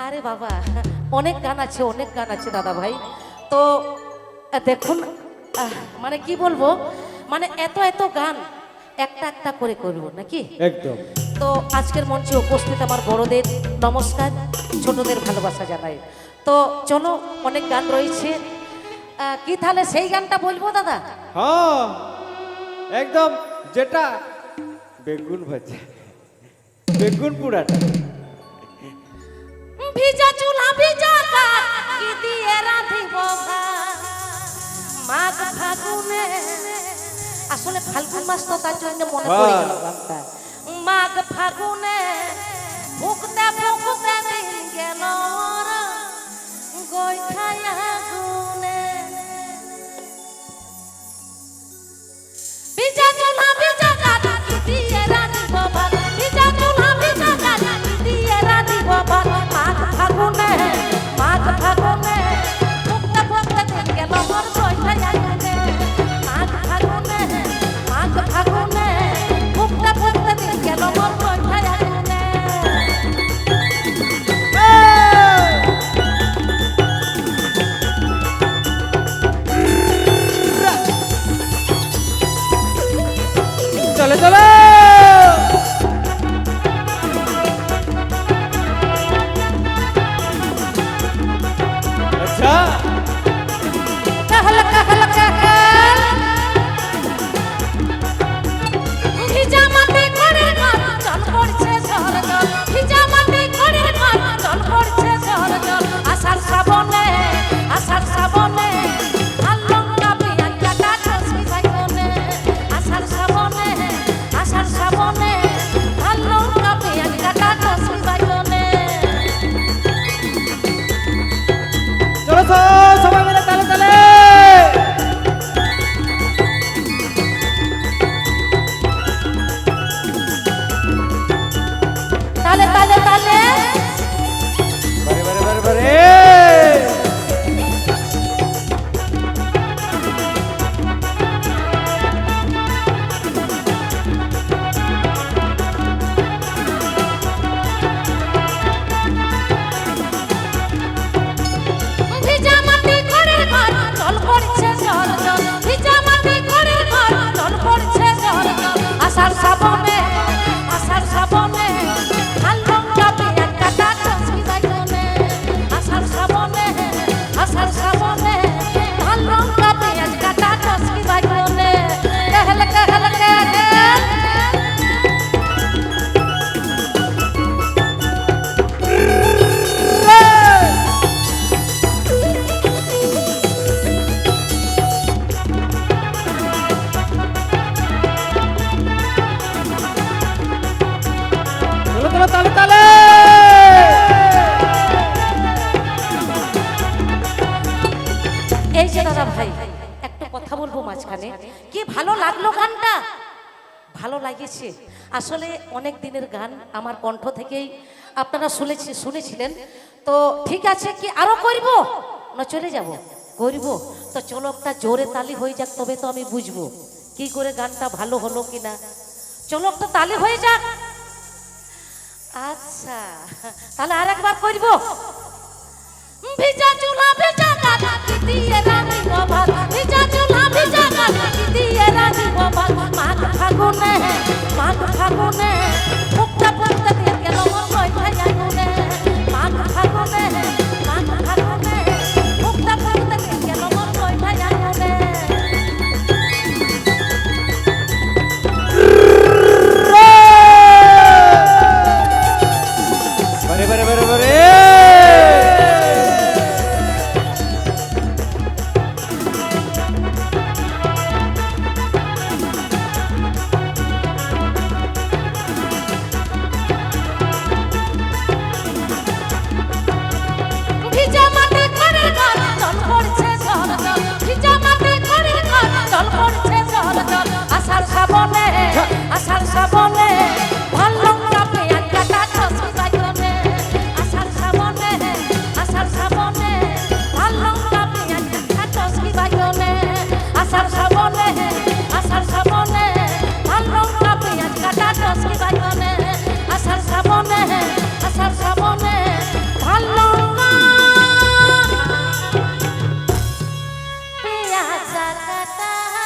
আরে বাবা, অনেক গান আছে, অনেক গান আছে দাদা ভাই। তো দেখুন, মানে কি বলবো, মানে এত এত গান একটা একটা করে করবো নাকি একদম। তো আজকের মঞ্চে উপস্থিত আমার বড়দের নমস্কার, ছোটদের ভালোবাসা জানাই। তো চলো, অনেক গান রয়েছে, কি তাহলে সেই গানটা বলবো দাদা? হ্যাঁ একদম, যেটা বেগুন ভাজা, বেগুন পুরাটা। ভিজা চুলা ভিজা কাঠ কি দিয়ে রাঁধিব ভাত, মাঘ ফাগুনে, আসলে ফাল্গুন মাস তো তার জন্য মনে পড়ে গেল গানটা। মাঘ ফাগুনে ফুকতে ফুকতে দিন গেল গোইঠায় আগুনে, ভিজা চুলা ভিজা কাঠ কি দিয়ে রাঁধিব ভাত, ভিজা চুলা ভিজা কাঠ কি দিয়ে রাঁধিব ভাত, মাঘ ফাগুনে, মাঘ ফাগুনে ফুকতে ফুকতে দিন গেল মোর গোইঠায় আগুনে, মাঘ ফাগুনে, মাঘ ফাগুনে ফুকতে ফুকতে দিন গেল মোর গোইঠায় আগুনে। চলে চলে। আচ্ছা कहल कहल कहल ভিজা মাটি করে ঘর জল পড়ছে ঝড় জল, ভিজা মাটি করে ঘর জল পড়ছে ঝড় জল, আষাঢ় শ্রাবণে, আষাঢ় শ্রাবণে আলঙ্কা বিয়ান কাটা খসবি বাইগনে, আষাঢ় শ্রাবণে, আষাঢ় শ্রাবণে আলঙ্কা বিয়ান কাটা খসবি বাইগনে। চলো তো সবাই মিলে তালে তালে। তালে তালে তালে বারে বারে বারে বারে। ভিজা মাটি ঘরের ঘর জল পড়ছে ঝড় জল, ভিজা মাটি ঘরের ঘর জল পড়ছে ঝড় জল, আষাঢ় শ্রাবণে, আষাঢ় শ্রাবণে আলঙ্কা বিয়ান কাটা খসবি বাইগনে, আষাঢ় শ্রাবণে, আষাঢ় শ্রাবণে আলঙ্কা বিয়ান কাটা খসবি বাইগনে। कहल कहल कहल চলো চলো তালে তালে। এই যে দাদা ভাই, একটা কথা বলবো মাঝখানে, কি ভালো লাগলো গানটা, ভালো লাগিয়েছে। আসলে অনেক দিনের গান আমার কণ্ঠ থেকেই আপনারা শুনেছিলেন। তো ঠিক আছে, কি আরো করব না চলে যাব? করব। তো চলো একটা জোরে তালি হয়ে যাক, তবে তো আমি বুঝবো কি করে গানটা ভালো হলো কিনা। চলো একটা তালি হয়ে যাক। আচ্ছা, তাহলে আর একবার করব। ভিজা চুলা ভিজা কাঠ কি দিয়ে রাঁধিব ভাত, ভিজা চুলা ভিজা কাঠ কি দিয়ে রাঁধিব ভাত, মাঘ ফাগুনে, মাঘ ফাগুনে ফুকতে ফুকতে দিন গেল মোর গোইঠায় আগুনে, মাঘ ফাগুনে, মাঘ ফাগুনে ফুকতে ফুকতে দিন গেল মোর গোইঠায় আগুনে। বারে বারে বারে বারে। ভিজা মাটি ঘরে ঘর জল পড়ছে ঝড় জল, ভিজা মাটি ঘরে ঘর জল পড়ছে ঝড় জল, আষাঢ় শ্রাবণে, আষাঢ় শ্রাবণে আলঙ্কা বিয়ান কাটা খসবি বাইগনে, আষাঢ় শ্রাবণে, আষাঢ় শ্রাবণে আলঙ্কা বিয়ান কাটা খসবি বাইগনে, আষাঢ় শ্রাবণে, আষাঢ় শ্রাবণে আলঙ্কা বিয়ান কাটা খসবি বাইগনে, আষাঢ় শ্রাবণে, আষাঢ় শ্রাবণে কাটা